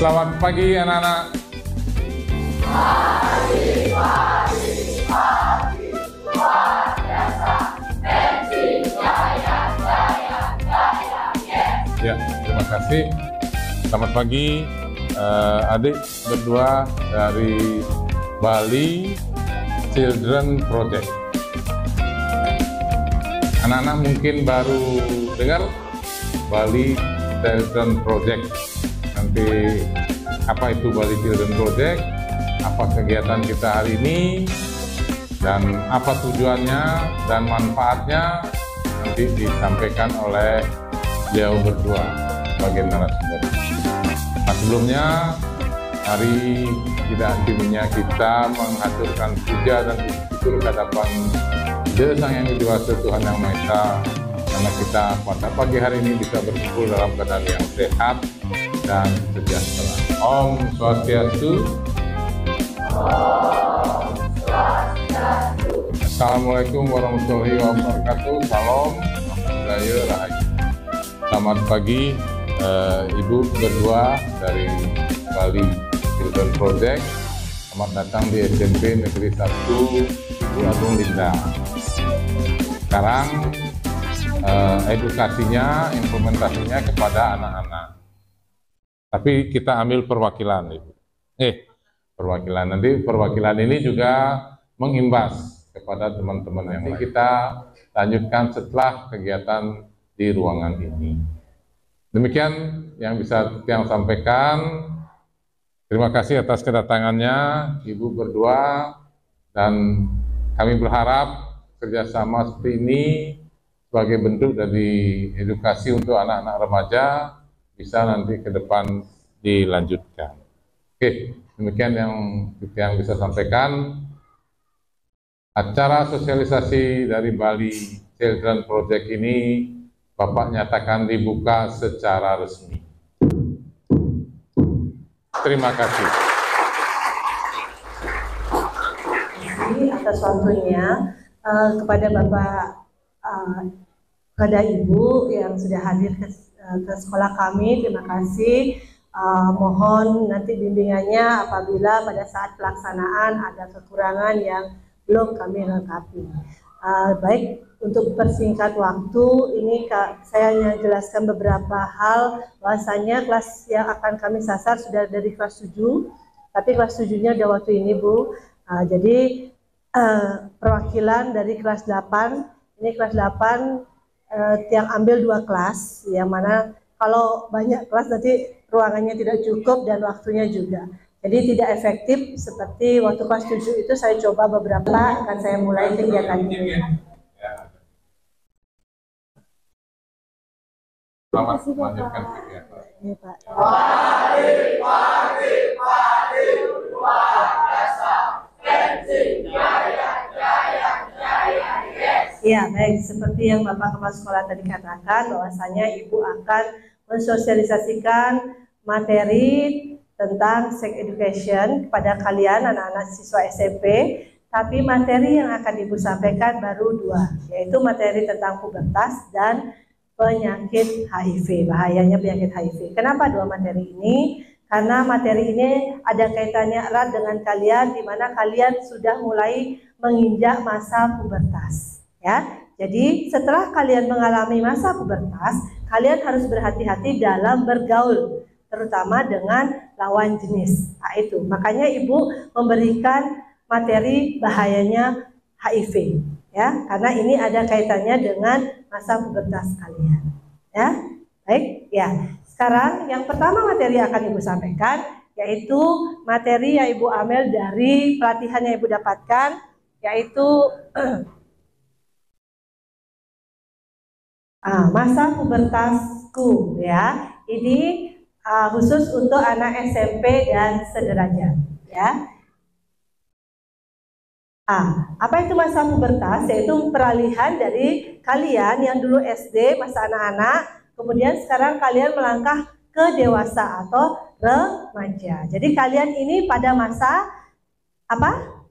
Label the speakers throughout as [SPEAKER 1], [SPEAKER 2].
[SPEAKER 1] Selamat pagi anak-anak. Ya, terima kasih. Selamat pagi adik berdua dari Bali Children Project. Anak-anak mungkin baru dengar Bali Children Project. Nanti apa itu Bali Children Project, apa kegiatan kita hari ini, dan apa tujuannya dan manfaatnya nanti disampaikan oleh beliau berdua sebagai narasumber. Nah, sebelumnya hari tidak hentinya kita mengaturkan puja dan syukur kehadapan Sang Yang Widi Tuhan Yang Maha Esa, karena kita pada pagi hari ini bisa berkumpul dalam keadaan yang sehat dan sejahtera. Om Swastiastu. Assalamualaikum warahmatullahi wabarakatuh. Salam budaya rahayu. Selamat pagi Ibu berdua dari Bali Children Project. Selamat datang di SMP Negeri 1 Ibu Agung Linda. Sekarang edukasinya, implementasinya kepada anak-anak. Tapi kita ambil perwakilan, Ibu. Perwakilan. Nanti perwakilan ini juga mengimbas kepada teman-teman yang lain. Kita lanjutkan setelah kegiatan di ruangan ini. Demikian yang bisa yang sampaikan. Terima kasih atas kedatangannya Ibu berdua, dan kami berharap kerjasama seperti ini sebagai bentuk dari edukasi untuk anak-anak remaja bisa nanti ke depan dilanjutkan. Oke, demikian yang bisa sampaikan. Acara sosialisasi dari Bali Children Project ini Bapak nyatakan dibuka secara resmi. Terima kasih.
[SPEAKER 2] Atas waktunya kepada Bapak, kepada Ibu yang sudah hadir ke sekolah kami, terima kasih. Mohon nanti bimbingannya apabila pada saat pelaksanaan ada kekurangan yang belum kami lengkapi. Baik, untuk persingkat waktu ini saya hanya jelaskan beberapa hal, bahwasanya kelas yang akan kami sasar sudah dari kelas 7, tapi kelas 7-nya udah waktu ini, Bu. Jadi perwakilan dari kelas 8, ini kelas 8 yang ambil 2 kelas, yang mana kalau banyak kelas nanti ruangannya tidak cukup dan waktunya juga. Jadi tidak efektif seperti waktu kelas 7 itu saya coba beberapa, akan saya mulai kegiatannya.
[SPEAKER 1] Selamat melanjutkan kegiatan.
[SPEAKER 2] Ya, Pak. Ya, baik, seperti yang Bapak Kepala Sekolah tadi katakan, bahwasanya Ibu akan mensosialisasikan materi tentang sex education kepada kalian anak-anak siswa SMP, tapi materi yang akan Ibu sampaikan baru 2, yaitu materi tentang pubertas dan penyakit HIV, bahayanya penyakit HIV. Kenapa 2 materi ini? Karena materi ini ada kaitannya erat dengan kalian, di mana kalian sudah mulai menginjak masa pubertas. Ya, jadi setelah kalian mengalami masa pubertas, kalian harus berhati-hati dalam bergaul, terutama dengan lawan jenis. Nah, itu makanya Ibu memberikan materi bahayanya HIV, ya, karena ini ada kaitannya dengan masa pubertas kalian. Ya, baik, ya. Sekarang yang pertama materi yang akan Ibu sampaikan yaitu materi yang Ibu ambil dari pelatihan yang Ibu dapatkan, yaitu masa pubertasku, ya. Ini khusus untuk anak SMP dan sederajat, ya. Apa itu masa pubertas? Yaitu peralihan dari kalian yang dulu SD, masa anak-anak, kemudian sekarang kalian melangkah ke dewasa atau remaja. Jadi kalian ini pada masa apa?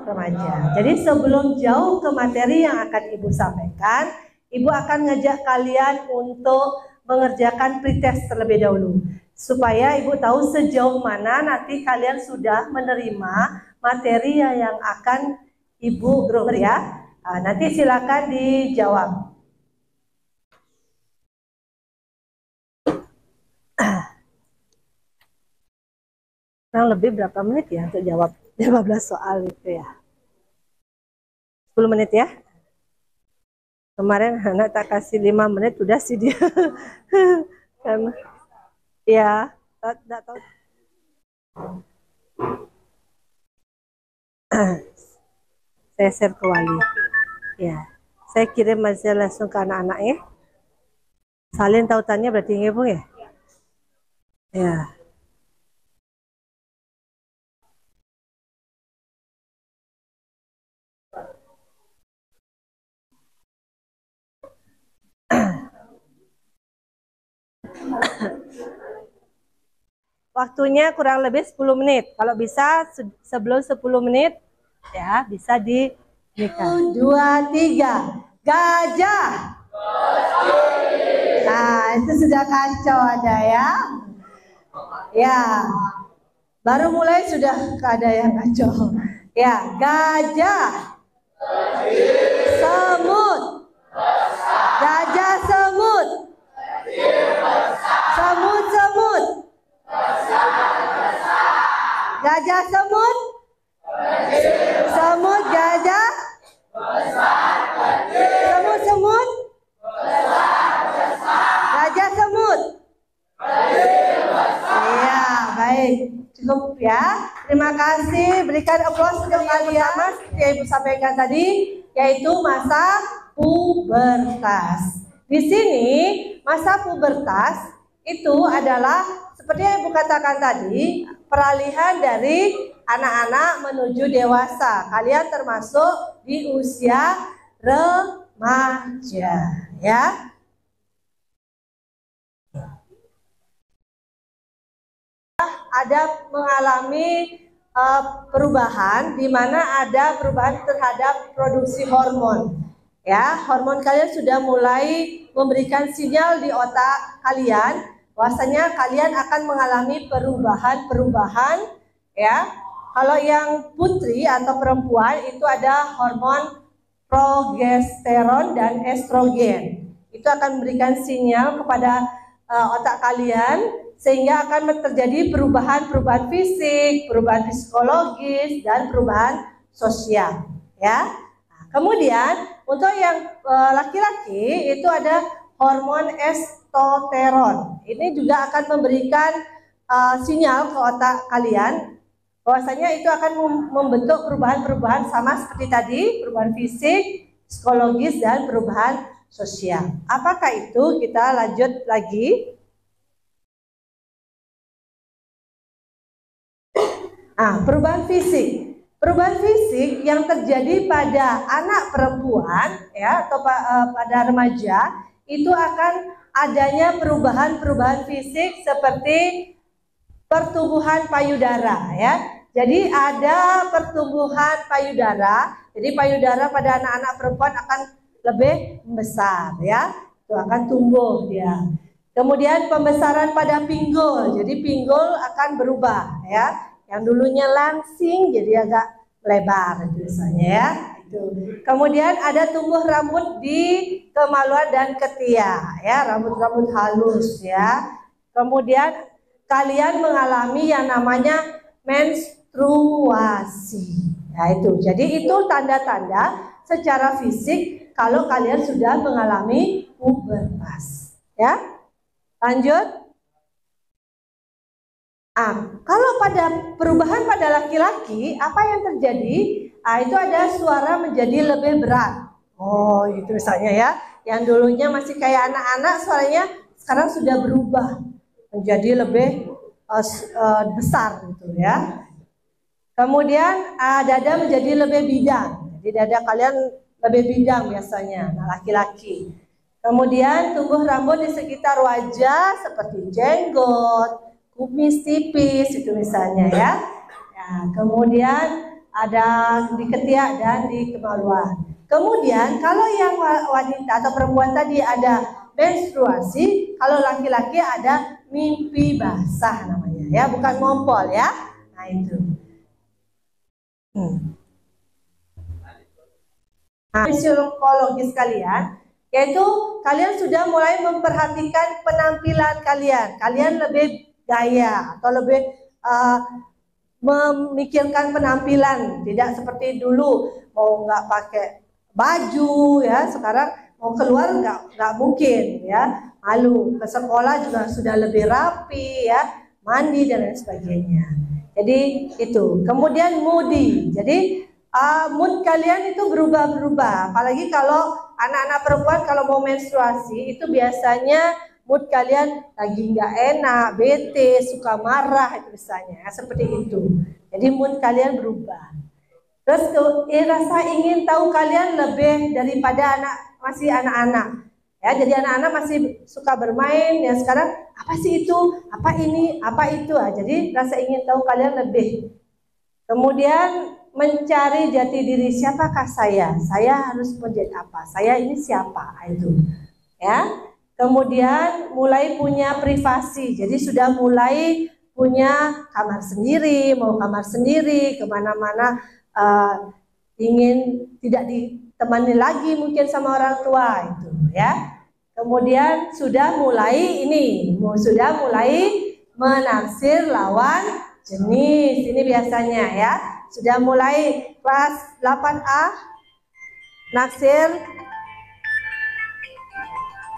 [SPEAKER 2] Remaja. Jadi sebelum jauh ke materi yang akan Ibu sampaikan, Ibu akan ngajak kalian untuk mengerjakan pretest terlebih dahulu. supaya Ibu tahu sejauh mana nanti kalian sudah menerima materi yang akan Ibu beri ya. Nanti silakan dijawab. Kurang lebih berapa menit ya untuk jawab 15 soal itu ya? 10 menit ya? Kemarin anak tak kasih 5 menit udah sih dia. Karena ya, tidak tahu. Saya share ke Wali. Ya, saya kirim aja langsung ke anak-anak ya. Salin tautannya berarti ya Bu ya? Ya. Waktunya kurang lebih 10 menit. Kalau bisa sebelum 10 menit ya bisa dinikah. 2, 3. Gajah. Nah, itu sudah kacau ada ya. Ya. Baru mulai sudah ada yang kacau. Ya, gajah. Semut. Gajah semut. Semut-semut. Gajah semut. Semut gajah. Semut-semut. Gajah semut. Ya, baik. Cukup ya. Terima kasih. Berikan aplaus untuk kalian. Yang Ibu sampaikan tadi, yaitu masa pubertas. Di sini, masa pubertas itu adalah seperti yang Ibu katakan tadi, peralihan dari anak-anak menuju dewasa. Kalian termasuk di usia remaja, ya. Ada mengalami perubahan, di mana ada perubahan terhadap produksi hormon. Ya, hormon kalian sudah mulai memberikan sinyal di otak kalian bahwasanya kalian akan mengalami perubahan-perubahan ya. Kalau yang putri atau perempuan itu ada hormon progesteron dan estrogen. Itu akan memberikan sinyal kepada otak kalian sehingga akan terjadi perubahan-perubahan fisik, perubahan psikologis dan perubahan sosial ya. Kemudian untuk yang laki-laki itu ada hormon testosteron. Ini juga akan memberikan sinyal ke otak kalian bahwasanya itu akan membentuk perubahan-perubahan sama seperti tadi, perubahan fisik, psikologis dan perubahan sosial. Apakah itu? Kita lanjut lagi. Perubahan fisik. Perubahan fisik yang terjadi pada anak perempuan ya atau pada remaja itu akan adanya perubahan-perubahan fisik seperti pertumbuhan payudara ya. Jadi ada pertumbuhan payudara. Jadi payudara pada anak-anak perempuan akan lebih membesar ya. Itu akan tumbuh dia. Kemudian pembesaran pada pinggul. Jadi pinggul akan berubah ya. Yang dulunya langsing jadi agak lebar biasanya ya. Itu. Kemudian ada tumbuh rambut di kemaluan dan ketiak ya, rambut-rambut halus ya. Kemudian kalian mengalami yang namanya menstruasi. Ya itu. Jadi itu tanda-tanda secara fisik kalau kalian sudah mengalami pubertas ya. Lanjut. Kalau pada perubahan pada laki-laki, apa yang terjadi? Itu ada suara menjadi lebih berat. Oh, itu misalnya ya. Yang dulunya masih kayak anak-anak, suaranya sekarang sudah berubah menjadi lebih besar gitu ya. Kemudian dada menjadi lebih bidang. Jadi dada kalian lebih bidang biasanya, laki-laki. Kemudian tumbuh rambut di sekitar wajah seperti jenggot, kumis tipis itu misalnya ya. Kemudian ada di ketiak dan di kemaluan. Kemudian kalau yang wanita atau perempuan tadi ada menstruasi, kalau laki-laki ada mimpi basah namanya ya, bukan ngompol ya. Nah itu. Nah, psikologis kalian, yaitu kalian sudah mulai memperhatikan penampilan kalian. Kalian lebih gaya atau lebih memikirkan penampilan, tidak seperti dulu mau nggak pakai baju ya, sekarang mau keluar nggak mungkin ya, malu. Ke sekolah juga sudah lebih rapi ya, mandi dan lain sebagainya. Jadi itu. Kemudian moody. Jadi mood kalian itu berubah-berubah. Apalagi kalau anak-anak perempuan kalau mau menstruasi itu biasanya mood kalian lagi nggak enak, bete, suka marah itu misalnya, seperti itu. Jadi mood kalian berubah. Terus rasa ingin tahu kalian lebih daripada masih anak-anak. Ya, jadi anak-anak masih suka bermain ya, sekarang apa sih itu, apa ini, apa itu. Jadi rasa ingin tahu kalian lebih. Kemudian mencari jati diri, siapakah saya harus menjadi apa, saya ini siapa, itu ya. Kemudian mulai punya privasi, jadi sudah mulai punya kamar sendiri, mau kamar sendiri, kemana-mana ingin tidak ditemani lagi mungkin sama orang tua itu ya. Kemudian sudah mulai menaksir lawan jenis, ini biasanya ya. Sudah mulai kelas 8A naksir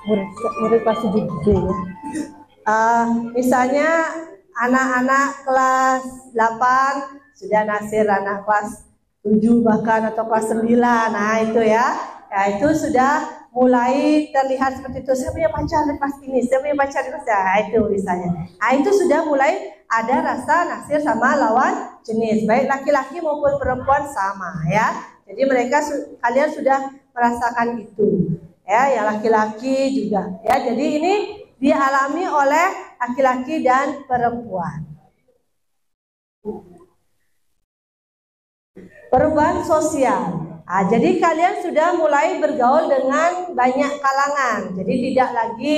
[SPEAKER 2] murid kelas 7 ya. Misalnya anak-anak kelas 8 sudah naksir anak kelas 7 bahkan atau kelas 9. Nah itu ya. Ya itu sudah mulai terlihat seperti itu. Saya punya pacar di kelas ini, saya punya pacar di kelas ini. Nah, itu misalnya. Nah itu sudah mulai ada rasa naksir sama lawan jenis, baik laki-laki maupun perempuan sama ya. Jadi kalian sudah merasakan itu. Ya, yang laki-laki juga ya. Jadi ini dialami oleh laki-laki dan perempuan. Perubahan sosial. Nah, jadi kalian sudah mulai bergaul dengan banyak kalangan. Jadi tidak lagi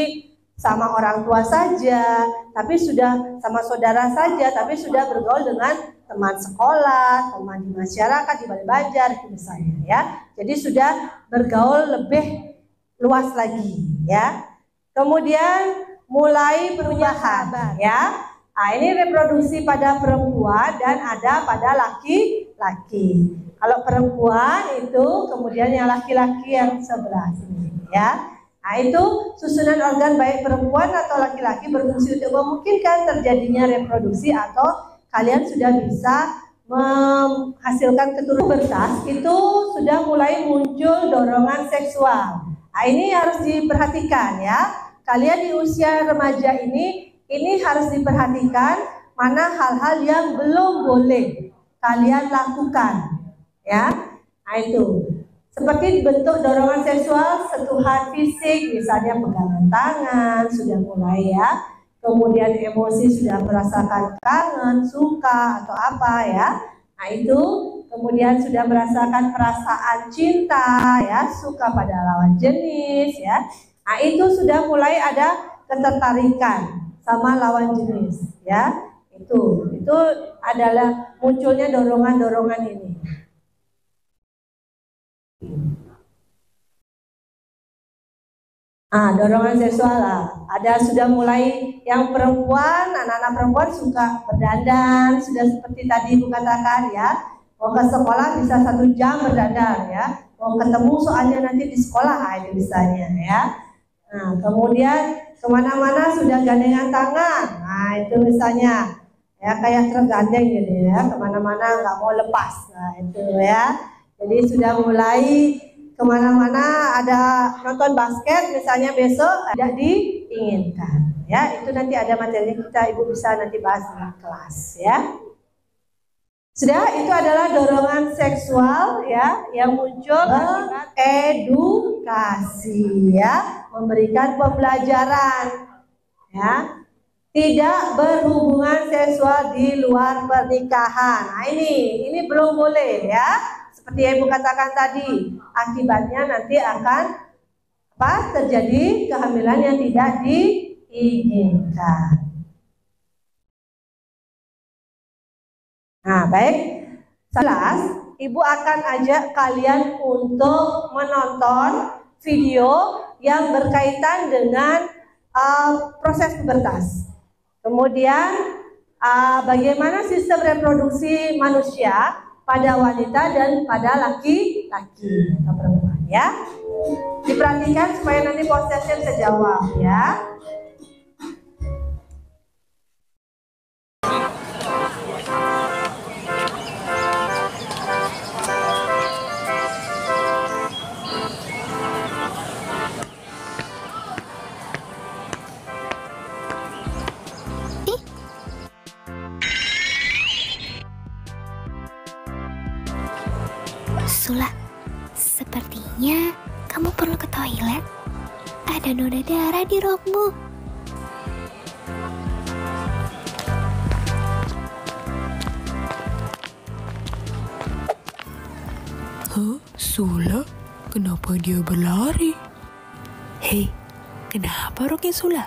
[SPEAKER 2] sama orang tua saja, tapi sudah sama saudara saja, tapi sudah bergaul dengan teman sekolah, teman di masyarakat, di Balai Banjar misalnya ya. Jadi sudah bergaul lebih luas lagi ya. Kemudian mulai perubahan ya. Nah, ini reproduksi pada perempuan dan ada pada laki-laki. Kalau perempuan itu kemudian yang laki-laki yang sebelah sini ya. Nah, itu susunan organ baik perempuan atau laki-laki berfungsi untuk memungkinkan terjadinya reproduksi atau kalian sudah bisa menghasilkan keturunan. Pubertas itu sudah mulai muncul dorongan seksual. Nah, ini harus diperhatikan ya. Kalian di usia remaja ini harus diperhatikan mana hal-hal yang belum boleh kalian lakukan ya. Nah itu seperti bentuk dorongan seksual, sentuhan fisik, misalnya pegangan tangan sudah mulai ya. Kemudian emosi sudah merasakan kangen, suka atau apa ya. Nah itu kemudian sudah merasakan perasaan cinta ya, suka pada lawan jenis ya. Nah itu sudah mulai ada ketertarikan sama lawan jenis ya. Itu adalah munculnya dorongan-dorongan ini. Dorongan seksual ada sudah mulai yang perempuan, anak-anak perempuan suka berdandan, sudah seperti tadi Ibu katakan ya, mau ke sekolah bisa 1 jam berdandan ya, mau ketemu soalnya nanti di sekolah itu misalnya ya. Nah kemudian kemana-mana sudah gandengan tangan, nah itu misalnya ya kayak tergandeng gitu ya, kemana-mana nggak mau lepas, nah itu ya. Jadi sudah mulai kemana-mana ada nonton basket misalnya besok tidak diinginkan ya. Itu nanti ada materi kita, Ibu bisa nanti bahas di kelas ya. Sudah, itu adalah dorongan seksual ya yang muncul akibat edukasi ya, memberikan pembelajaran ya. Tidak berhubungan seksual di luar pernikahan. Nah ini belum boleh ya. Seperti yang Ibu katakan tadi, akibatnya nanti akan terjadi kehamilan yang tidak diinginkan. Nah, baik. 11, Ibu akan ajak kalian untuk menonton video yang berkaitan dengan proses pubertas. Kemudian bagaimana sistem reproduksi manusia pada wanita dan pada laki-laki atau perempuan, ya. Diperhatikan supaya nanti prosesnya bisa jawab, ya.
[SPEAKER 3] Sula, sepertinya kamu perlu ke toilet. Ada noda darah di rokmu.
[SPEAKER 4] Hah? Sula? Kenapa dia berlari? Hei, kenapa roknya Sula?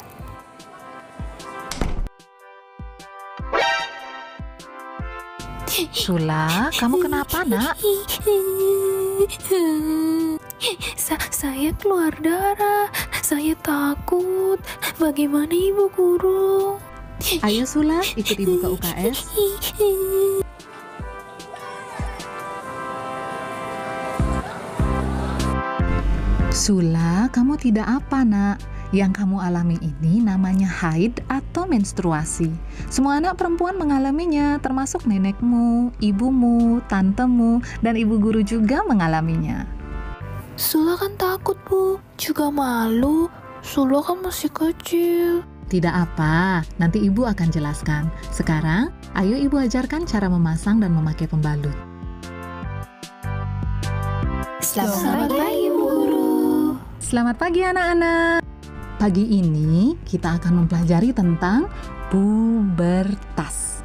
[SPEAKER 5] Sula, kamu kenapa, Nak?
[SPEAKER 3] Saya keluar darah. Saya takut. Bagaimana Ibu Guru?
[SPEAKER 5] Ayo Sula, ikut Ibu ke UKS. Sula, kamu tidak apa, Nak? Yang kamu alami ini namanya haid atau menstruasi. Semua anak perempuan mengalaminya, termasuk nenekmu, ibumu, tantemu, dan ibu guru juga mengalaminya.
[SPEAKER 3] Sula kan takut, Bu. Juga malu. Sula kan masih kecil.
[SPEAKER 5] Tidak apa, nanti ibu akan jelaskan. Sekarang, ayo ibu ajarkan cara memasang dan memakai pembalut.
[SPEAKER 3] Selamat pagi, Bu Guru.
[SPEAKER 5] Selamat pagi anak-anak. Pagi ini kita akan mempelajari tentang pubertas.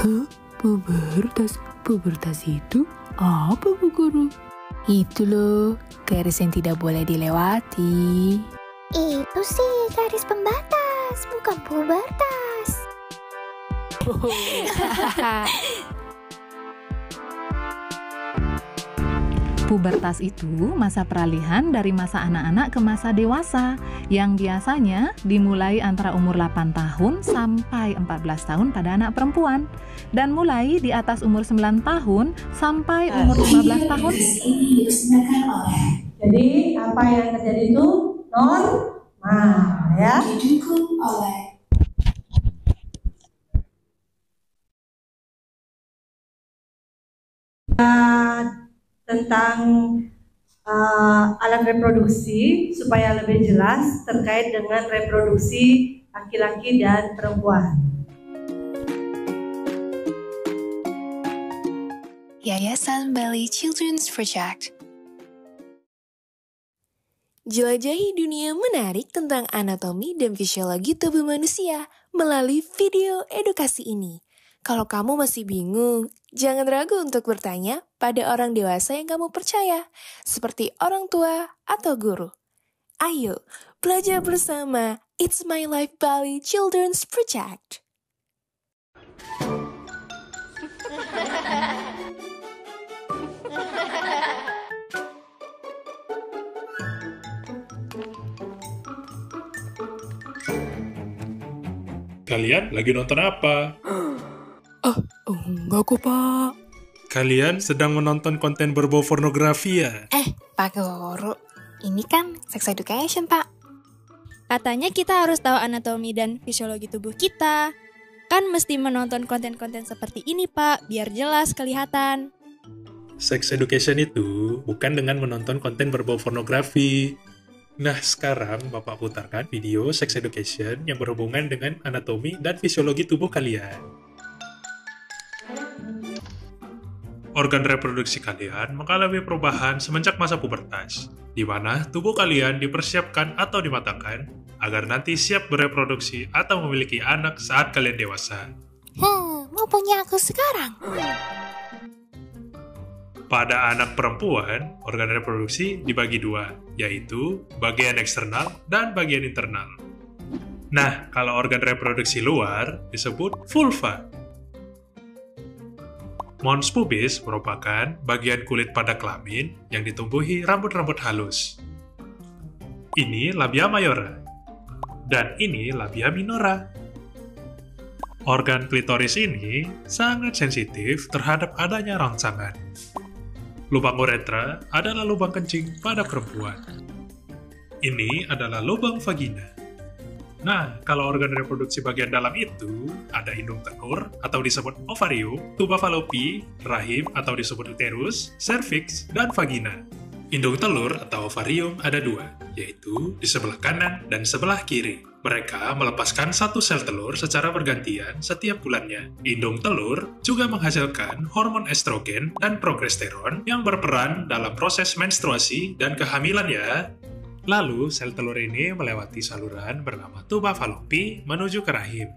[SPEAKER 4] Hah? Pubertas? Pubertas itu apa, Bu Guru?
[SPEAKER 3] Itu loh, garis yang tidak boleh dilewati. Itu sih garis pembatas, bukan pubertas.
[SPEAKER 5] Pubertas itu masa peralihan dari masa anak-anak ke masa dewasa yang biasanya dimulai antara umur 8 tahun sampai 14 tahun pada anak perempuan dan mulai di atas umur 9 tahun sampai umur 15 tahun.
[SPEAKER 2] Jadi apa yang terjadi itu normal, ya.
[SPEAKER 6] Didukung oleh
[SPEAKER 2] Tentang alat reproduksi supaya lebih jelas terkait dengan reproduksi laki-laki dan perempuan.
[SPEAKER 7] Yayasan Bali Children's Project. Jelajahi dunia menarik tentang anatomi dan fisiologi tubuh manusia melalui video edukasi ini. Kalau kamu masih bingung, jangan ragu untuk bertanya pada orang dewasa yang kamu percaya, seperti orang tua atau guru. Ayo, belajar bersama It's My Life Bali Children's Project.
[SPEAKER 8] Kalian lagi nonton apa?
[SPEAKER 4] Enggak kok, Pak.
[SPEAKER 8] Kalian sedang menonton konten berbau pornografi ya?
[SPEAKER 7] Pak Guru, ini kan sex education, Pak.
[SPEAKER 9] Katanya kita harus tahu anatomi dan fisiologi tubuh kita. Kan mesti menonton konten-konten seperti ini, Pak, biar jelas kelihatan.
[SPEAKER 8] Sex education itu bukan dengan menonton konten berbau pornografi. Nah, sekarang Bapak putarkan video sex education yang berhubungan dengan anatomi dan fisiologi tubuh kalian. Organ reproduksi kalian mengalami perubahan semenjak masa pubertas, di mana tubuh kalian dipersiapkan atau dimatangkan agar nanti siap bereproduksi atau memiliki anak saat kalian dewasa.
[SPEAKER 3] Mau punya aku sekarang?
[SPEAKER 8] Pada anak perempuan, organ reproduksi dibagi dua, yaitu bagian eksternal dan bagian internal. Nah, kalau organ reproduksi luar disebut vulva. Mons pubis merupakan bagian kulit pada kelamin yang ditumbuhi rambut-rambut halus. Ini labia mayora, dan ini labia minora. Organ klitoris ini sangat sensitif terhadap adanya rangsangan. Lubang uretra adalah lubang kencing pada perempuan. Ini adalah lubang vagina. Nah, kalau organ reproduksi bagian dalam itu, ada indung telur atau disebut ovarium, tuba fallopi, rahim atau disebut uterus, cervix, dan vagina. Indung telur atau ovarium ada dua, yaitu di sebelah kanan dan sebelah kiri. Mereka melepaskan satu sel telur secara bergantian setiap bulannya. Indung telur juga menghasilkan hormon estrogen dan progesteron yang berperan dalam proses menstruasi dan kehamilan ya. Lalu, sel telur ini melewati saluran bernama tuba fallopi menuju ke rahim.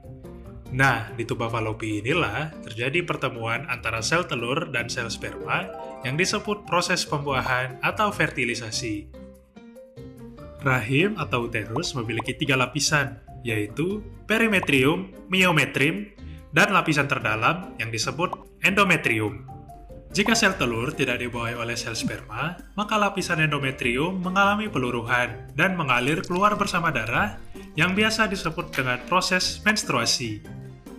[SPEAKER 8] Nah, di tuba fallopi inilah terjadi pertemuan antara sel telur dan sel sperma yang disebut proses pembuahan atau fertilisasi. Rahim atau uterus memiliki 3 lapisan, yaitu perimetrium, myometrium, dan lapisan terdalam yang disebut endometrium. Jika sel telur tidak dibuahi oleh sel sperma, maka lapisan endometrium mengalami peluruhan dan mengalir keluar bersama darah yang biasa disebut dengan proses menstruasi.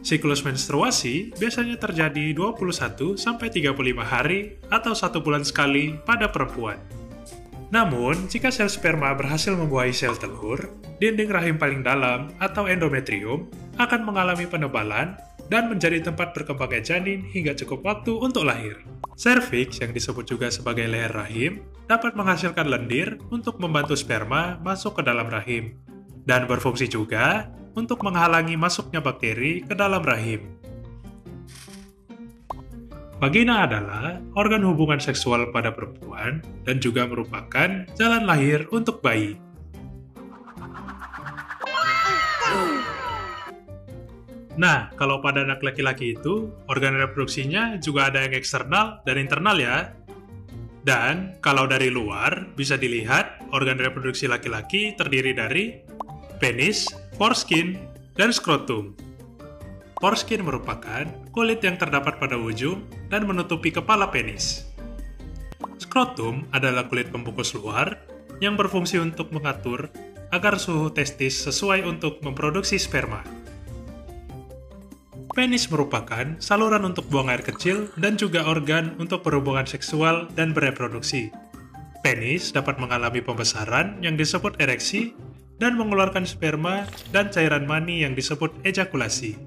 [SPEAKER 8] Siklus menstruasi biasanya terjadi 21-35 hari atau 1 bulan sekali pada perempuan. Namun, jika sel sperma berhasil membuahi sel telur, dinding rahim paling dalam atau endometrium akan mengalami penebalan dan menjadi tempat berkembangnya janin hingga cukup waktu untuk lahir. Cervix, yang disebut juga sebagai leher rahim, dapat menghasilkan lendir untuk membantu sperma masuk ke dalam rahim, dan berfungsi juga untuk menghalangi masuknya bakteri ke dalam rahim. Vagina adalah organ hubungan seksual pada perempuan dan juga merupakan jalan lahir untuk bayi. Nah, kalau pada anak laki-laki itu, organ reproduksinya juga ada yang eksternal dan internal ya. Dan kalau dari luar, bisa dilihat organ reproduksi laki-laki terdiri dari penis, foreskin, dan skrotum. Foreskin merupakan kulit yang terdapat pada ujung dan menutupi kepala penis. Skrotum adalah kulit pembungkus luar yang berfungsi untuk mengatur agar suhu testis sesuai untuk memproduksi sperma. Penis merupakan saluran untuk buang air kecil dan juga organ untuk berhubungan seksual dan bereproduksi. Penis dapat mengalami pembesaran yang disebut ereksi dan mengeluarkan sperma dan cairan mani yang disebut ejakulasi.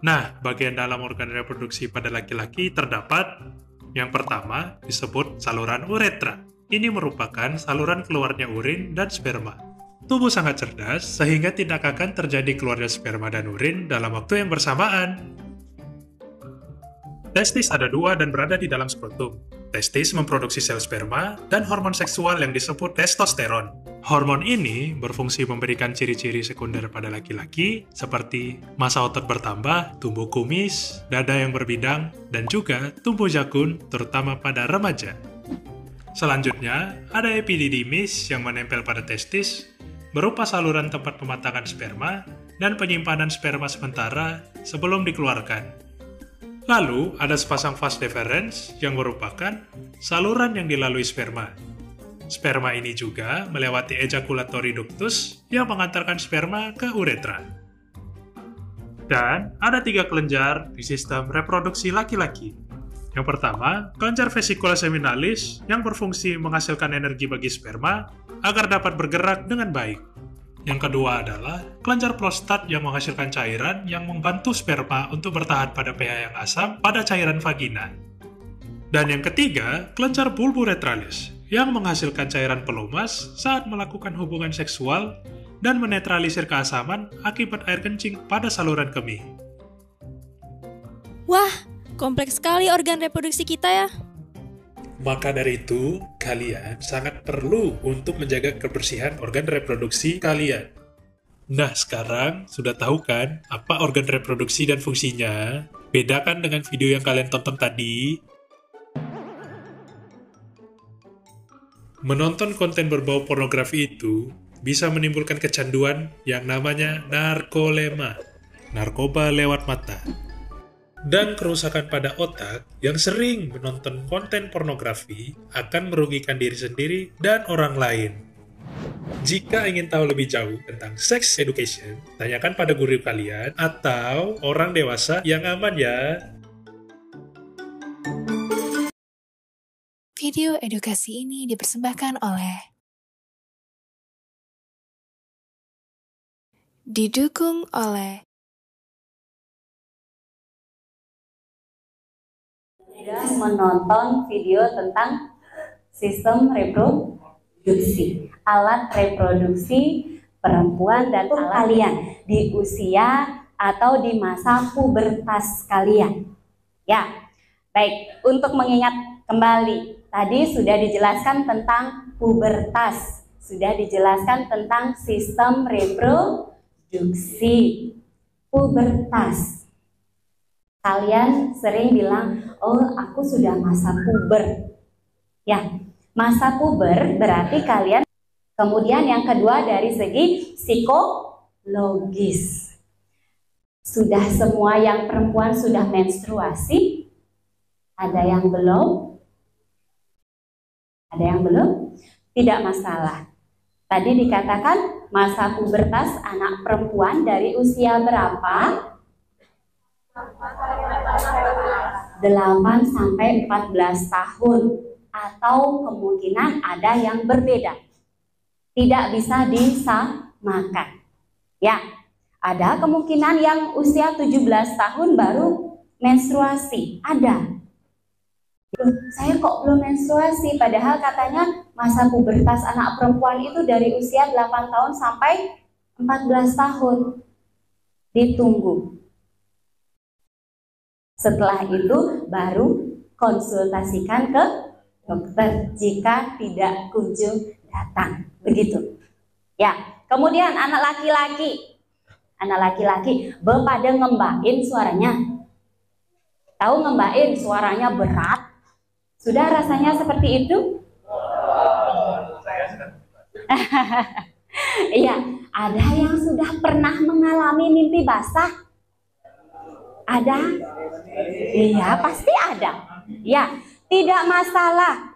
[SPEAKER 8] Nah, bagian dalam organ reproduksi pada laki-laki terdapat yang pertama disebut saluran uretra. Ini merupakan saluran keluarnya urin dan sperma. Tubuh sangat cerdas sehingga tidak akan terjadi keluarnya sperma dan urin dalam waktu yang bersamaan. Testis ada 2 dan berada di dalam skrotum. Testis memproduksi sel sperma dan hormon seksual yang disebut testosteron. Hormon ini berfungsi memberikan ciri-ciri sekunder pada laki-laki seperti massa otot bertambah, tumbuh kumis, dada yang berbidang, dan juga tumbuh jakun terutama pada remaja. Selanjutnya, ada epididymis yang menempel pada testis, berupa saluran tempat pematangan sperma dan penyimpanan sperma sementara sebelum dikeluarkan. Lalu, ada sepasang vas deferens yang merupakan saluran yang dilalui sperma. Sperma ini juga melewati ejaculatory ductus yang mengantarkan sperma ke uretra. Dan ada 3 kelenjar di sistem reproduksi laki-laki. Yang pertama, kelenjar vesicula seminalis yang berfungsi menghasilkan energi bagi sperma agar dapat bergerak dengan baik. Yang kedua adalah kelenjar prostat yang menghasilkan cairan yang membantu sperma untuk bertahan pada pH yang asam pada cairan vagina. Dan yang ketiga, kelenjar bulboretralis yang menghasilkan cairan pelumas saat melakukan hubungan seksual dan menetralisir keasaman akibat air kencing pada saluran kemih.
[SPEAKER 9] Wah, kompleks sekali organ reproduksi kita ya.
[SPEAKER 8] Maka dari itu, kalian sangat perlu untuk menjaga kebersihan organ reproduksi kalian. Nah, sekarang sudah tahu kan apa organ reproduksi dan fungsinya? Bedakan dengan video yang kalian tonton tadi. Menonton konten berbau pornografi itu bisa menimbulkan kecanduan yang namanya narkolema, narkoba lewat mata. Dan kerusakan pada otak yang sering menonton konten pornografi akan merugikan diri sendiri dan orang lain. Jika ingin tahu lebih jauh tentang sex education, tanyakan pada guru kalian atau orang dewasa yang aman ya.
[SPEAKER 7] Video edukasi ini dipersembahkan oleh didukung oleh
[SPEAKER 6] menonton video tentang sistem reproduksi, alat reproduksi perempuan dan kalian di usia atau di masa pubertas kalian. Ya, baik, untuk mengingat kembali, tadi sudah dijelaskan tentang pubertas, sudah dijelaskan tentang sistem reproduksi, pubertas. Kalian sering bilang, oh aku sudah masa puber. Ya, masa puber berarti kalian. Kemudian yang kedua dari segi psikologis. Sudah semua yang perempuan sudah menstruasi? Ada yang belum? Ada yang belum? Tidak masalah. Tadi dikatakan masa pubertas anak perempuan dari usia berapa? 8 sampai 14 tahun, atau kemungkinan ada yang berbeda. Tidak bisa disamakan. Ya, ada kemungkinan yang usia 17 tahun baru menstruasi. Ada. Saya kok belum menstruasi, padahal katanya masa pubertas anak perempuan itu dari usia 8 tahun sampai 14 tahun. Ditunggu. Setelah itu baru konsultasikan ke dokter jika tidak kunjung datang. Begitu. Ya, kemudian anak laki-laki. Anak laki-laki pada ngembain suaranya. Tahu ngembain suaranya berat? Sudah rasanya seperti itu? Iya, ada yang sudah pernah mengalami mimpi basah? Ada? Iya, pasti ada. Ya, tidak masalah.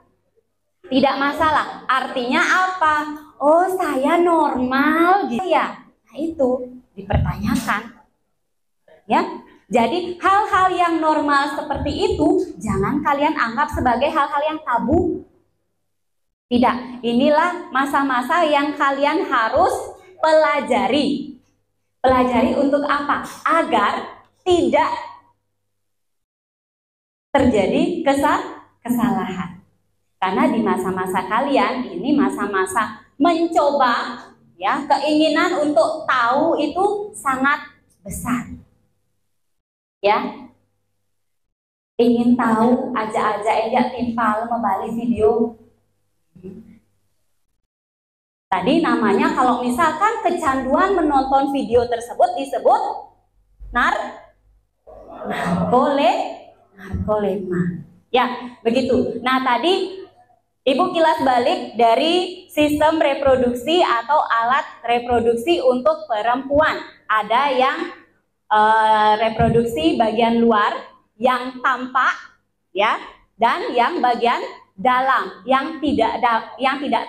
[SPEAKER 6] Tidak masalah. Artinya apa? Oh, saya normal gitu ya. Nah, itu dipertanyakan. Ya. Jadi, hal-hal yang normal seperti itu jangan kalian anggap sebagai hal-hal yang tabu. Tidak, inilah masa-masa yang kalian harus pelajari. Pelajari untuk apa? Agar tidak terjadi kesalahan. Karena di masa-masa kalian ini masa-masa mencoba, ya, keinginan untuk tahu itu sangat besar. Ya. Ingin tahu aja timpal membalik video. Tadi namanya kalau misalkan kecanduan menonton video tersebut disebut narkolema. Ya, begitu. Nah, tadi Ibu kilas balik dari sistem reproduksi atau alat reproduksi untuk perempuan. Ada yang reproduksi bagian luar yang tampak, ya, dan yang bagian dalam yang tidak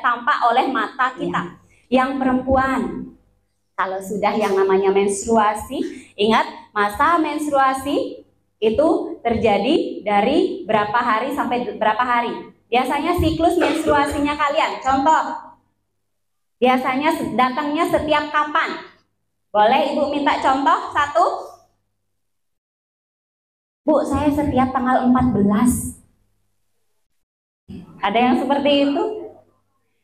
[SPEAKER 6] tampak oleh mata kita. Yang perempuan, kalau sudah yang namanya menstruasi, ingat masa menstruasi itu terjadi dari berapa hari sampai berapa hari. Biasanya siklus menstruasinya kalian, contoh, biasanya datangnya setiap kapan? Boleh Ibu minta contoh satu? Bu, saya setiap tanggal 14. Ada yang seperti itu?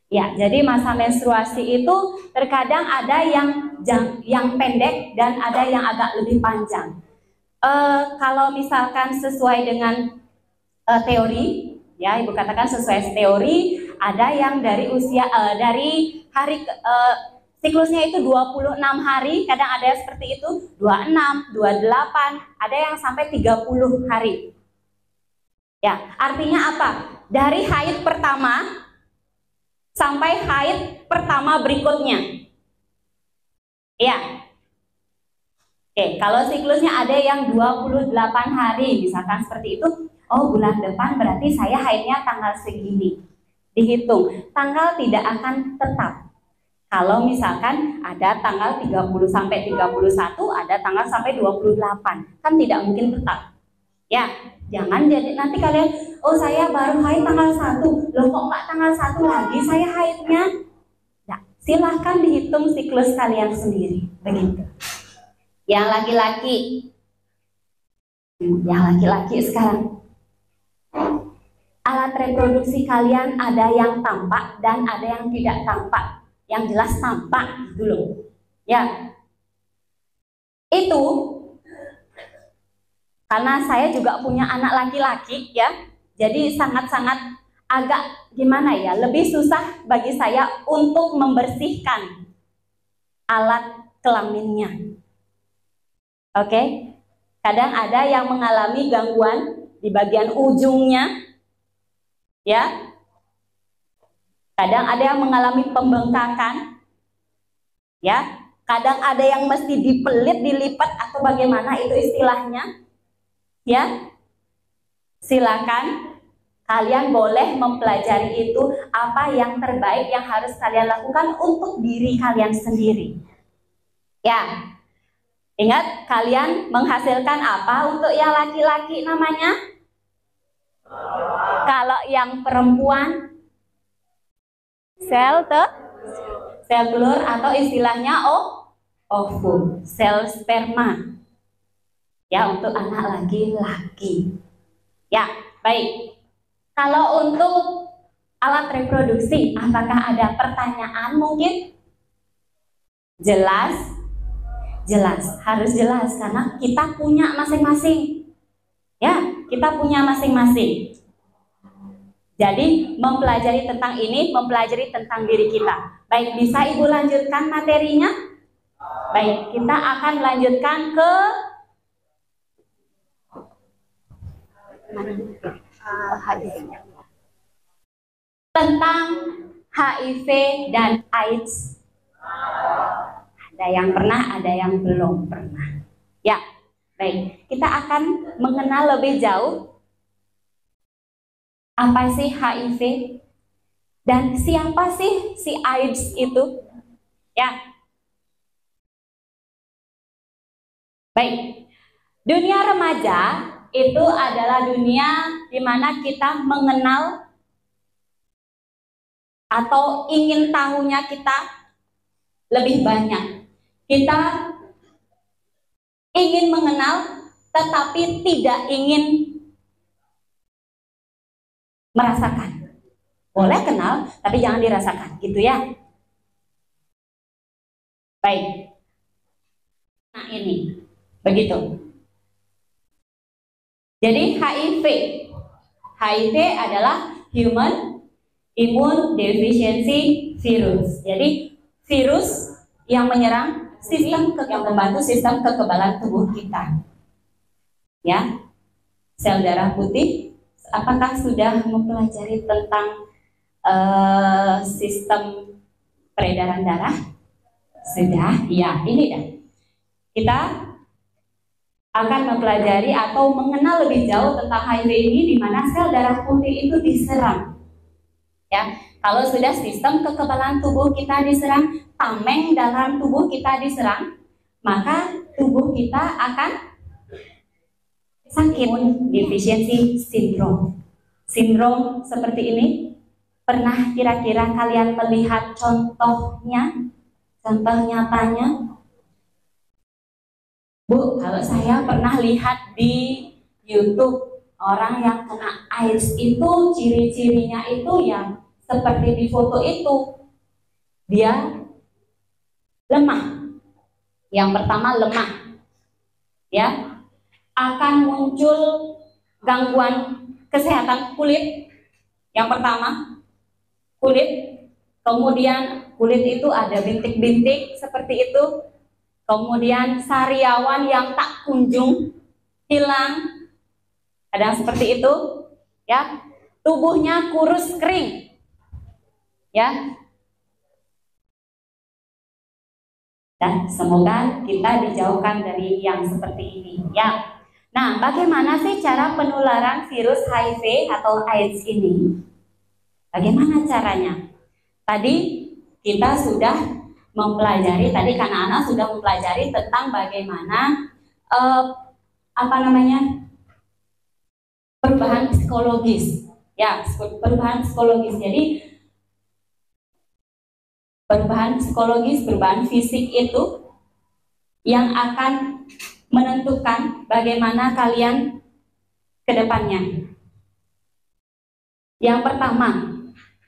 [SPEAKER 6] Ya, jadi masa menstruasi itu terkadang ada yang pendek dan ada yang agak lebih panjang. Kalau misalkan sesuai dengan teori, ya Ibu katakan sesuai teori, ada yang dari usia dari hari siklusnya itu 26 hari, kadang ada yang seperti itu 26, 28, ada yang sampai 30 hari. Ya, artinya apa? Dari haid pertama sampai haid pertama berikutnya. Ya. Oke, kalau siklusnya ada yang 28 hari, misalkan seperti itu, oh bulan depan berarti saya haidnya tanggal segini. Dihitung, tanggal tidak akan tetap. Kalau misalkan ada tanggal 30 sampai 31, ada tanggal sampai 28, kan tidak mungkin tetap. Ya, jangan jadi nanti kalian, oh saya baru haid tanggal 1, loh kok nggak tanggal 1 lagi saya haidnya? Ya, silahkan dihitung siklus kalian sendiri, begitu. Yang laki-laki sekarang, alat reproduksi kalian ada yang tampak dan ada yang tidak tampak. Yang jelas tampak dulu, ya. Itu karena saya juga punya anak laki-laki, ya. Jadi sangat-sangat agak gimana ya, lebih susah bagi saya untuk membersihkan alat kelaminnya. Oke, kadang ada yang mengalami gangguan di bagian ujungnya, ya. Kadang ada yang mengalami pembengkakan, ya. Kadang ada yang mesti dipelit, dilipat atau bagaimana itu istilahnya, ya. Silakan kalian boleh mempelajari itu apa yang terbaik yang harus kalian lakukan untuk diri kalian sendiri, ya. Ingat, kalian menghasilkan apa untuk yang laki-laki namanya? Kalau yang perempuan, sel telur atau istilahnya ovum, sel sperma. Ya, untuk anak laki-laki. Ya, baik. Kalau untuk alat reproduksi, apakah ada pertanyaan mungkin? Jelas? Jelas, harus jelas karena kita punya masing-masing. Ya, kita punya masing-masing. Jadi mempelajari tentang ini, mempelajari tentang diri kita. Baik, bisa Ibu lanjutkan materinya? Baik, kita akan lanjutkan ke tentang HIV dan AIDS. Ada yang pernah, ada yang belum pernah. Ya, baik. Kita akan mengenal lebih jauh apa sih HIV dan siapa sih si AIDS itu. Ya. Baik. Dunia remaja itu adalah dunia di mana kita mengenal atau ingin tahunya kita lebih banyak. Kita ingin mengenal tetapi tidak ingin merasakan. Boleh kenal tapi jangan dirasakan, gitu ya. Baik. Nah, ini begitu. Jadi HIV adalah Human Immune Deficiency Virus. Jadi virus yang menyerang yang membantu sistem kekebalan tubuh kita. Ya, sel darah putih. Apakah sudah mempelajari tentang sistem peredaran darah? Sudah, ya. Ini dah. Kita akan mempelajari atau mengenal lebih jauh tentang HIV ini, di mana sel darah putih itu diserang. Ya, kalau sudah sistem kekebalan tubuh kita diserang, tameng dalam tubuh kita diserang, maka tubuh kita akan sakit. Deficiency syndrome. Sindrom seperti ini, pernah kira-kira kalian melihat contohnya? Contoh nyatanya? Bu, kalau saya pernah lihat di YouTube, orang yang kena AIDS itu ciri-cirinya itu yang seperti di foto itu. Dia lemah. Yang pertama lemah. Ya. Akan muncul gangguan kesehatan kulit. Yang pertama, kulit. Kemudian kulit itu ada bintik-bintik seperti itu. Kemudian sariawan yang tak kunjung hilang. Ada seperti itu, ya. Tubuhnya kurus kering. Ya. Dan semoga kita dijauhkan dari yang seperti ini, ya. Nah, bagaimana sih cara penularan virus HIV atau AIDS ini? Bagaimana caranya? Tadi kita sudah mempelajari, tadi anak-anak sudah mempelajari tentang bagaimana perubahan psikologis, ya, perubahan psikologis. Jadi perubahan psikologis, perubahan fisik itu yang akan menentukan bagaimana kalian ke depannya. Yang pertama,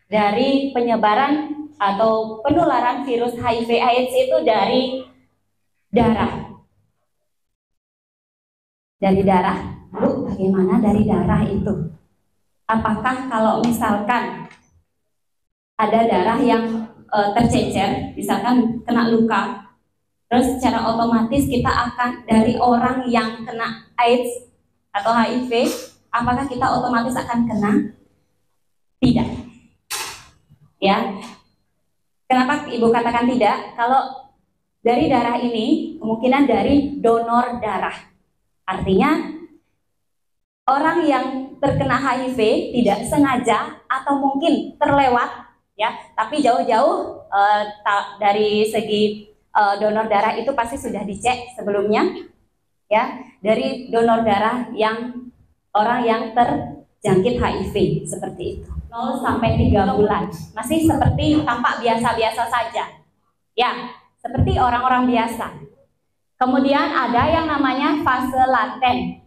[SPEAKER 6] dari penyebaran atau penularan virus HIV/AIDS itu dari darah. Dari darah. Bu, bagaimana dari darah itu? Apakah kalau misalkan ada darah yang tercecer, misalkan kena luka, terus secara otomatis kita akan dari orang yang kena AIDS atau HIV, apakah kita otomatis akan kena? Tidak. Ya. Kenapa Ibu katakan tidak? Kalau dari darah ini kemungkinan dari donor darah. Artinya orang yang terkena HIV tidak sengaja atau mungkin terlewat, ya, tapi jauh-jauh dari segi donor darah itu pasti sudah dicek sebelumnya, ya, dari donor darah yang orang yang terjangkit HIV seperti itu. 0 sampai 3 bulan masih seperti tampak biasa-biasa saja, ya, seperti orang-orang biasa. Kemudian ada yang namanya fase laten.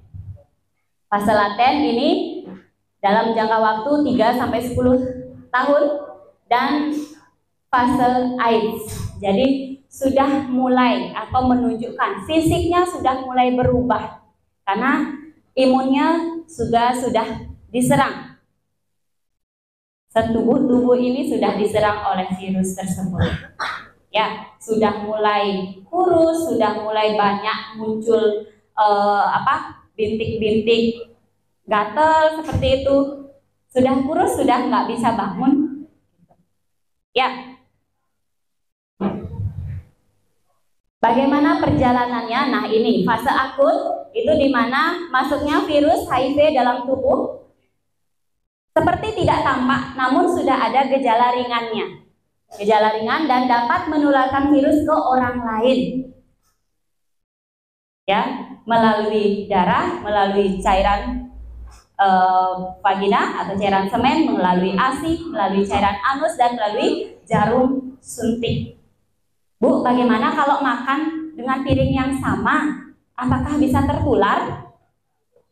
[SPEAKER 6] Fase laten ini dalam jangka waktu 3 sampai 10 tahun dan fase AIDS. Jadi sudah mulai atau menunjukkan fisiknya sudah mulai berubah karena imunnya sudah diserang. Tubuh ini sudah diserang oleh virus tersebut. Ya, sudah mulai kurus, sudah mulai banyak muncul bintik-bintik gatal seperti itu. Sudah kurus, sudah nggak bisa bangun. Ya. Bagaimana perjalanannya? Nah, ini fase akut itu di mana masuknya virus HIV dalam tubuh seperti tidak tampak, namun sudah ada gejala ringannya. Gejala ringan dan dapat menularkan virus ke orang lain. Ya, melalui darah, melalui cairan vagina atau cairan semen, melalui ASI, melalui cairan anus dan melalui jarum suntik. Bu, bagaimana kalau makan dengan piring yang sama? Apakah bisa tertular?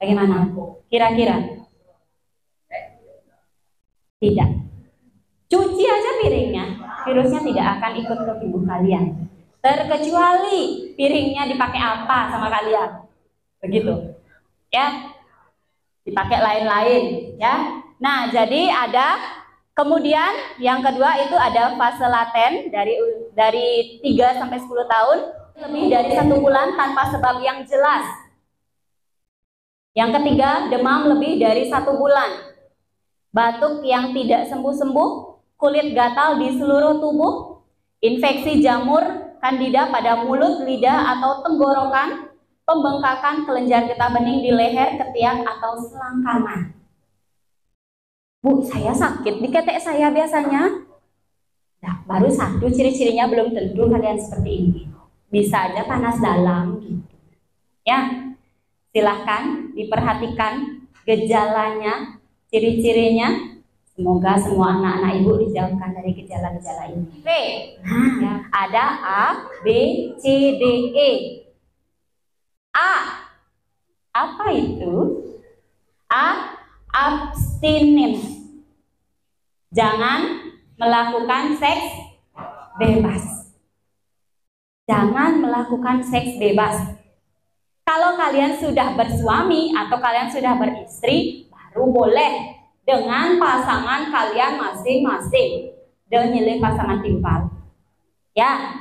[SPEAKER 6] Bagaimana, Bu? Kira-kira? Tidak. Cuci aja piringnya, virusnya tidak akan ikut ke tubuh kalian. Terkecuali piringnya dipakai apa sama kalian. Begitu. Ya. Dipakai lain-lain, ya. Nah, jadi ada kemudian yang kedua itu ada fase laten dari 3 sampai 10 tahun, lebih dari 1 bulan tanpa sebab yang jelas. Yang ketiga, demam lebih dari 1 bulan. Batuk yang tidak sembuh-sembuh, kulit gatal di seluruh tubuh, infeksi jamur kandida pada mulut, lidah atau tenggorokan, pembengkakan kelenjar getah bening di leher, ketiak atau selangkangan. Bu, saya sakit di ketek saya biasanya. Nah, baru 1 ciri-cirinya belum tentu kalian seperti ini. Bisa aja panas dalam gitu. Ya. Silahkan diperhatikan gejalanya, ciri-cirinya. Semoga semua anak-anak ibu dijauhkan dari gejala-gejala ini. B. Nah, ada A, B, C, D, E. A. Apa itu? A. Abstinence. Jangan melakukan seks bebas. Jangan melakukan seks bebas. Kalau kalian sudah bersuami atau kalian sudah beristri, baru boleh dengan pasangan kalian masing-masing. Dan milih pasangan timpal. Ya,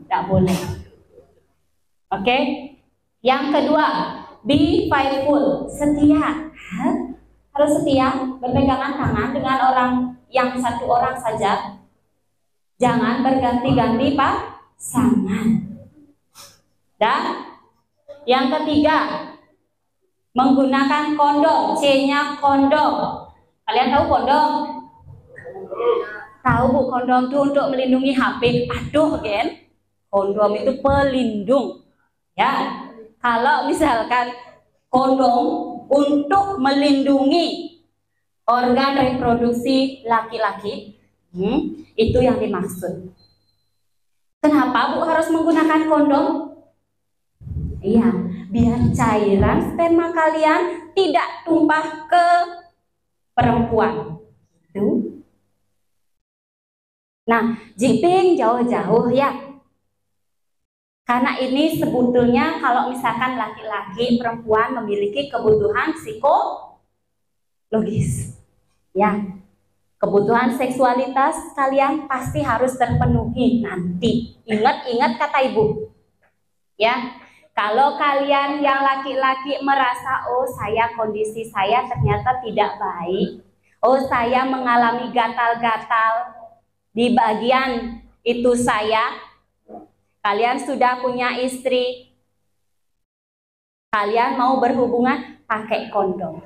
[SPEAKER 6] tidak boleh. Oke. Yang kedua, be faithful, setia. Harus setia, berpegangan tangan dengan orang yang satu orang saja. Jangan berganti-ganti pasangan. Dan yang ketiga, menggunakan kondom. C-nya kondom. Kalian tahu kondom? Tahu Bu, kondom itu untuk melindungi HP. Aduh, Gen. Kondom itu pelindung. Ya. Kalau misalkan kondom untuk melindungi organ reproduksi laki-laki, itu yang dimaksud. Kenapa Bu harus menggunakan kondom? Iya, biar cairan sperma kalian tidak tumpah ke perempuan. Tuh. Nah, jiping jauh-jauh ya. Karena ini sebetulnya kalau misalkan laki-laki perempuan memiliki kebutuhan psikologis. Ya. Kebutuhan seksualitas kalian pasti harus terpenuhi nanti. Ingat-ingat kata Ibu. Ya. Kalau kalian yang laki-laki merasa, oh saya kondisi saya ternyata tidak baik, oh saya mengalami gatal-gatal di bagian itu saya, kalian sudah punya istri, kalian mau berhubungan pakai kondom.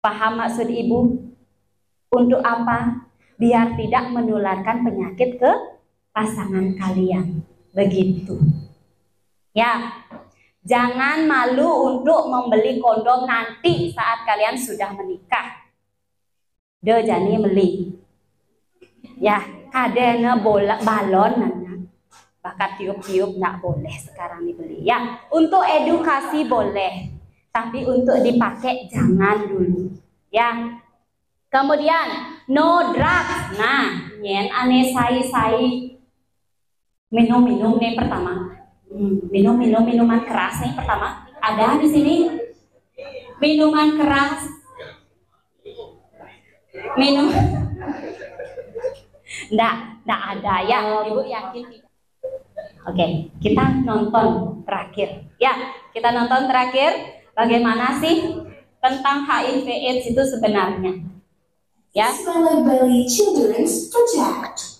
[SPEAKER 6] Paham maksud Ibu? Untuk apa? Biar tidak menularkan penyakit ke pasangan kalian. Begitu. Ya, jangan malu untuk membeli kondom nanti saat kalian sudah menikah. Jani beli. Ya, kadena balon bakat tiup-tiup nggak boleh sekarang dibeli. Ya, untuk edukasi boleh, tapi untuk dipakai jangan dulu. Ya. Kemudian no drugs. Nah, nyen ane sai minum nih pertama. Minuman keras nih pertama. Ada di sini minuman keras. Nggak ada ya. Ibu yakin tidak? Oke, kita nonton terakhir. Ya, kita nonton terakhir. Bagaimana sih tentang HIV/AIDS itu sebenarnya? Ya.
[SPEAKER 10] Bali Children's Project.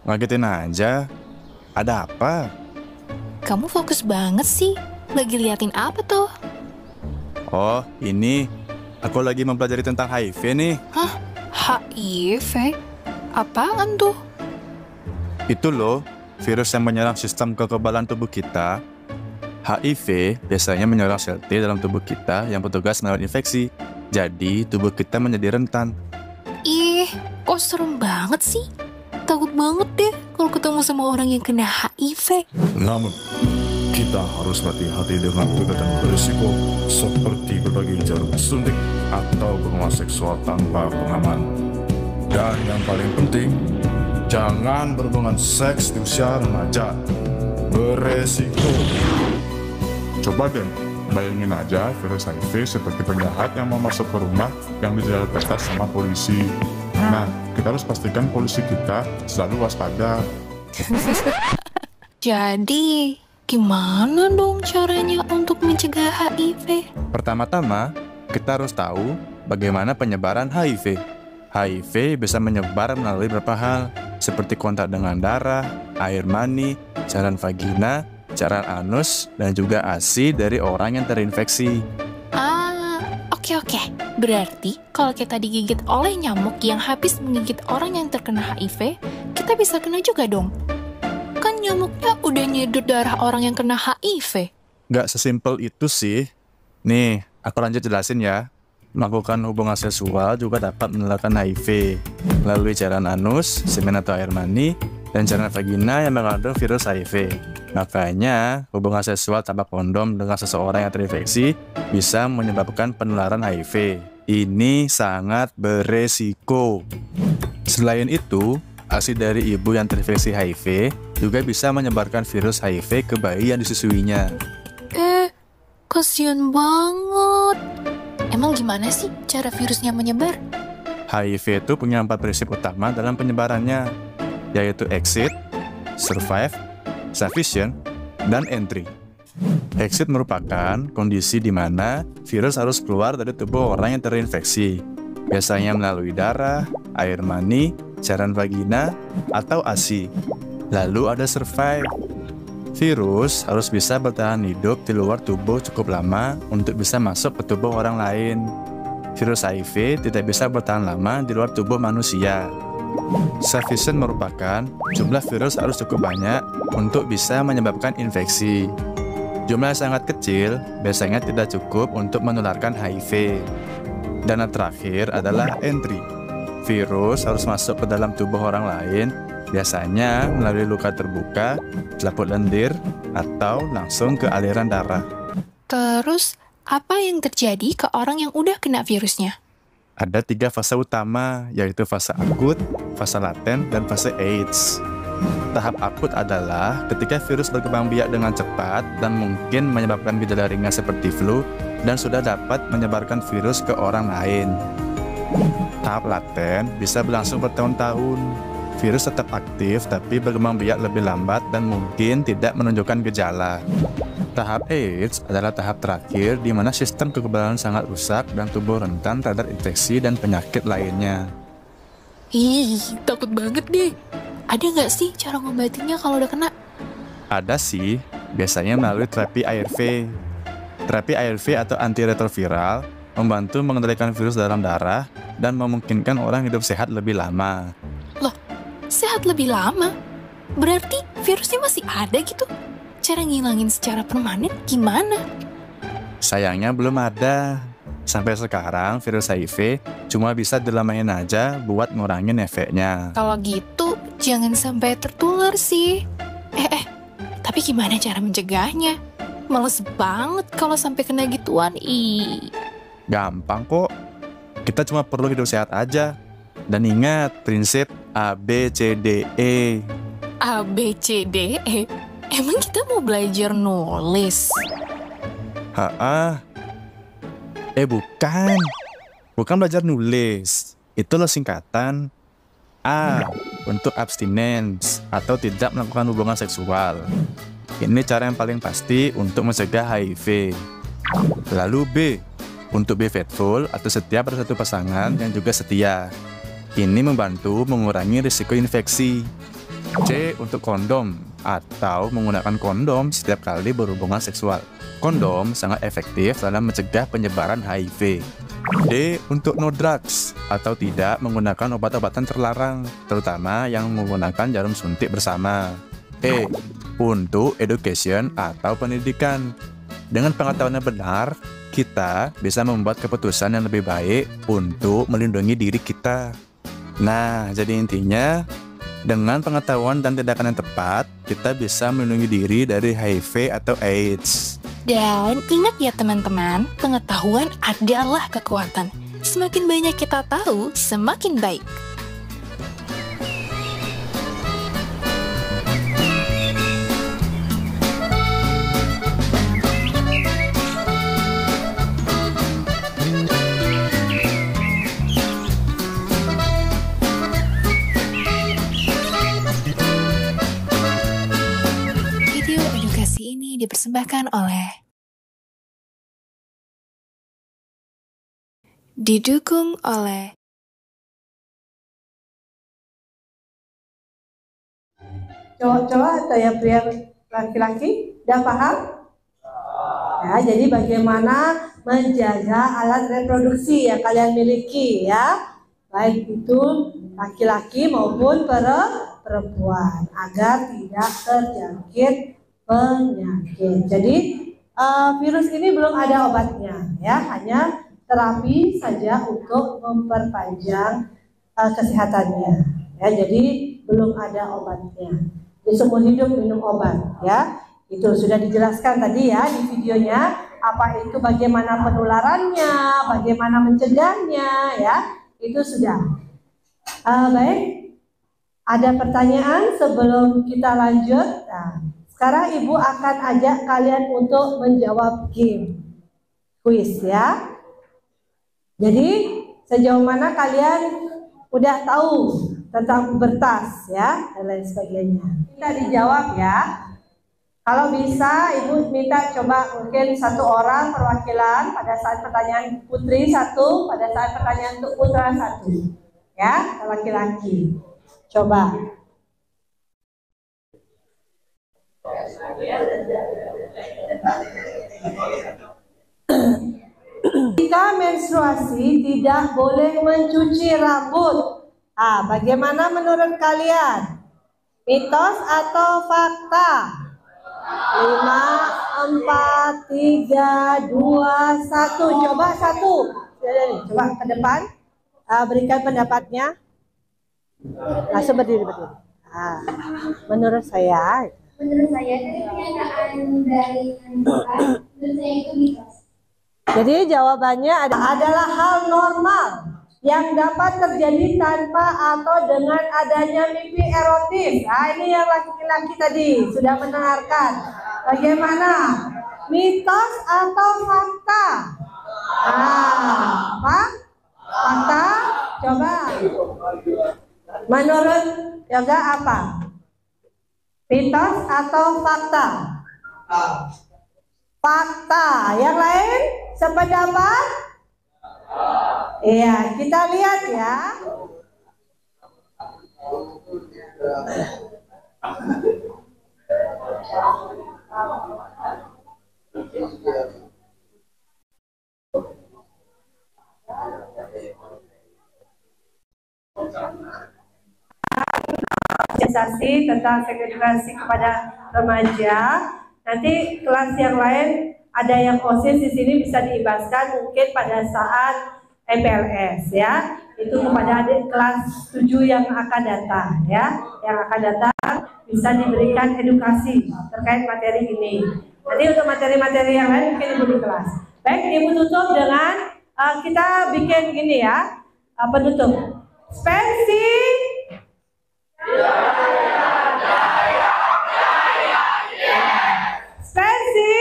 [SPEAKER 11] Ngagetin aja. Ada apa?
[SPEAKER 3] Kamu fokus banget sih. Lagi liatin apa tuh?
[SPEAKER 11] Oh, ini. Aku lagi mempelajari tentang HIV nih.
[SPEAKER 3] Hah? HIV? Apaan tuh?
[SPEAKER 11] Itu loh, virus yang menyerang sistem kekebalan tubuh kita. HIV biasanya menyerang sel T dalam tubuh kita yang bertugas melawan infeksi. Jadi, tubuh kita menjadi rentan.
[SPEAKER 3] Ih, kok serem banget sih? Takut banget deh kalau ketemu sama orang yang kena HIV.
[SPEAKER 12] Namun, kita harus hati-hati dengan kegiatan berisiko seperti berbagi jarum suntik atau berhubungan seksual tanpa pengaman. Dan yang paling penting, jangan berhubungan seks di usia remaja. Beresiko. Coba deh, bayangin aja virus HIV seperti penjahat yang mau masuk ke rumah yang dijaga ketat sama polisi. Nah, kita harus pastikan polisi kita selalu waspada.
[SPEAKER 3] Jadi, gimana dong caranya untuk mencegah HIV?
[SPEAKER 11] Pertama-tama, kita harus tahu bagaimana penyebaran HIV. HIV bisa menyebar melalui beberapa hal, seperti kontak dengan darah, air mani, cairan vagina, cairan anus, dan juga ASI dari orang yang terinfeksi.
[SPEAKER 3] Oke. Berarti kalau kita digigit oleh nyamuk yang habis menggigit orang yang terkena HIV, kita bisa kena juga dong. Kan nyamuknya udah nyedot darah orang yang kena HIV.
[SPEAKER 11] Nggak sesimpel itu sih. Nih, aku lanjut jelasin ya. Melakukan hubungan seksual juga dapat menularkan HIV melalui cairan anus, semen atau air mani, dan cairan vagina yang mengandung virus HIV. Makanya, hubungan seksual tanpa kondom dengan seseorang yang terinfeksi bisa menyebabkan penularan HIV. Ini sangat beresiko. Selain itu, ASI dari ibu yang terinfeksi HIV juga bisa menyebarkan virus HIV ke bayi yang disusuinya.
[SPEAKER 3] Kasian banget. Emang gimana sih cara virusnya menyebar?
[SPEAKER 11] HIV itu punya 4 prinsip utama dalam penyebarannya, yaitu exit, survive, sufficient, dan entry. Exit merupakan kondisi di mana virus harus keluar dari tubuh orang yang terinfeksi, biasanya melalui darah, air mani, cairan vagina, atau ASI. Lalu ada survive. Virus harus bisa bertahan hidup di luar tubuh cukup lama untuk bisa masuk ke tubuh orang lain. Virus HIV tidak bisa bertahan lama di luar tubuh manusia. Sufficient merupakan jumlah virus harus cukup banyak untuk bisa menyebabkan infeksi. Jumlah yang sangat kecil biasanya tidak cukup untuk menularkan HIV. Dan yang terakhir adalah entry. Virus harus masuk ke dalam tubuh orang lain, biasanya melalui luka terbuka, selaput lendir, atau langsung ke aliran darah.
[SPEAKER 3] Terus, apa yang terjadi ke orang yang udah kena virusnya?
[SPEAKER 11] Ada 3 fase utama, yaitu fase akut, fase laten, dan fase AIDS. Tahap akut adalah ketika virus berkembang biak dengan cepat dan mungkin menyebabkan gejala ringan seperti flu dan sudah dapat menyebarkan virus ke orang lain. Tahap laten bisa berlangsung bertahun-tahun. Virus tetap aktif tapi berkembang biak lebih lambat dan mungkin tidak menunjukkan gejala. Tahap AIDS adalah tahap terakhir di mana sistem kekebalan sangat rusak dan tubuh rentan terhadap infeksi dan penyakit lainnya.
[SPEAKER 3] Ih, takut banget deh. Ada nggak sih cara ngobatinnya kalau udah kena?
[SPEAKER 11] Ada sih, biasanya melalui terapi ARV. Terapi ARV atau antiretroviral membantu mengendalikan virus dalam darah dan memungkinkan orang hidup sehat lebih lama.
[SPEAKER 3] Loh, sehat lebih lama? Berarti virusnya masih ada gitu? Cara ngilangin secara permanen gimana?
[SPEAKER 11] Sayangnya belum ada. Sampai sekarang virus HIV cuma bisa dilamain aja buat ngurangin efeknya.
[SPEAKER 3] Kalau gitu, jangan sampai tertular sih. Tapi gimana cara mencegahnya? Males banget kalau sampai kena gituan.
[SPEAKER 11] Gampang kok. Kita cuma perlu hidup sehat aja. Dan ingat prinsip ABCDE.
[SPEAKER 3] ABCDE? Emang kita mau belajar nulis?
[SPEAKER 11] Bukan belajar nulis. Itu loh singkatan. A untuk abstinence atau tidak melakukan hubungan seksual. Ini cara yang paling pasti untuk mencegah HIV. Lalu B untuk be faithful atau setia pada satu pasangan yang juga setia. Ini membantu mengurangi risiko infeksi. C untuk kondom atau menggunakan kondom setiap kali berhubungan seksual. Kondom sangat efektif dalam mencegah penyebaran HIV. D untuk no drugs atau tidak menggunakan obat-obatan terlarang, terutama yang menggunakan jarum suntik bersama. E untuk education atau pendidikan. Dengan pengetahuan yang benar, kita bisa membuat keputusan yang lebih baik untuk melindungi diri kita. Nah, jadi intinya, dengan pengetahuan dan tindakan yang tepat, kita bisa melindungi diri dari HIV atau AIDS.
[SPEAKER 3] Dan ingat ya teman-teman, pengetahuan adalah kekuatan. Semakin banyak kita tahu, semakin baik. Video edukasi ini dipersembahkan didukung oleh
[SPEAKER 2] cowok-cowok atau yang pria laki-laki udah paham? Ya, jadi bagaimana menjaga alat reproduksi yang kalian miliki ya, baik itu laki-laki maupun perempuan agar tidak terjangkit penyakit. Jadi virus ini belum ada obatnya ya, hanya terapi saja untuk memperpanjang kesehatannya ya, jadi belum ada obatnya. Di seumur hidup minum obat ya, itu sudah dijelaskan tadi ya di videonya, apa itu bagaimana penularannya, bagaimana mencegahnya ya, itu sudah. Baik, ada pertanyaan sebelum kita lanjut? Nah, sekarang Ibu akan ajak kalian untuk menjawab game quiz ya. Jadi sejauh mana kalian udah tahu tentang pubertas ya dan lain sebagainya. Kita dijawab ya. Kalau bisa Ibu minta coba mungkin satu orang perwakilan pada saat pertanyaan putri satu, pada saat pertanyaan untuk putra satu, ya laki-laki. Coba. Jika menstruasi tidak boleh mencuci rambut. Bagaimana menurut kalian? Mitos atau fakta? 5, 4, 3, 2, 1. Coba satu. Coba ke depan. Berikan pendapatnya. Langsung berdiri. Menurut saya dari pernyataan dari menurut saya itu mitos. Jadi jawabannya adalah hal normal yang dapat terjadi tanpa atau dengan adanya mimpi erotis. Ini yang laki-laki tadi sudah mendengarkan. Bagaimana? Mitos atau fakta? Apa? Fakta? Coba. Menurut Yoga apa? Mitos atau fakta? Fakta. Yang lain sependapat? Iya, kita lihat ya. Sosialisasi tentang seks edukasi kepada remaja. Nanti kelas yang lain ada yang OSIS di sini bisa diibaskan mungkin pada saat MPLS ya. Itu kepada adik kelas 7 yang akan datang ya. Yang akan datang bisa diberikan edukasi terkait materi ini. Nanti untuk materi-materi yang lain mungkin Ibu di kelas. Baik, Ibu tutup dengan kita bikin gini ya. Penutup. Spensi. Spensi.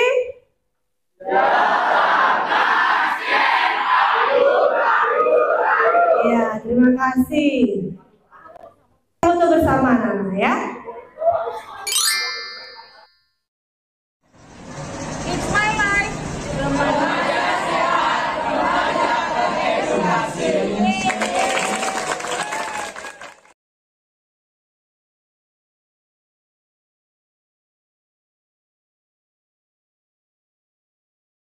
[SPEAKER 2] Ya, terima kasih. Foto bersama anak-anak ya.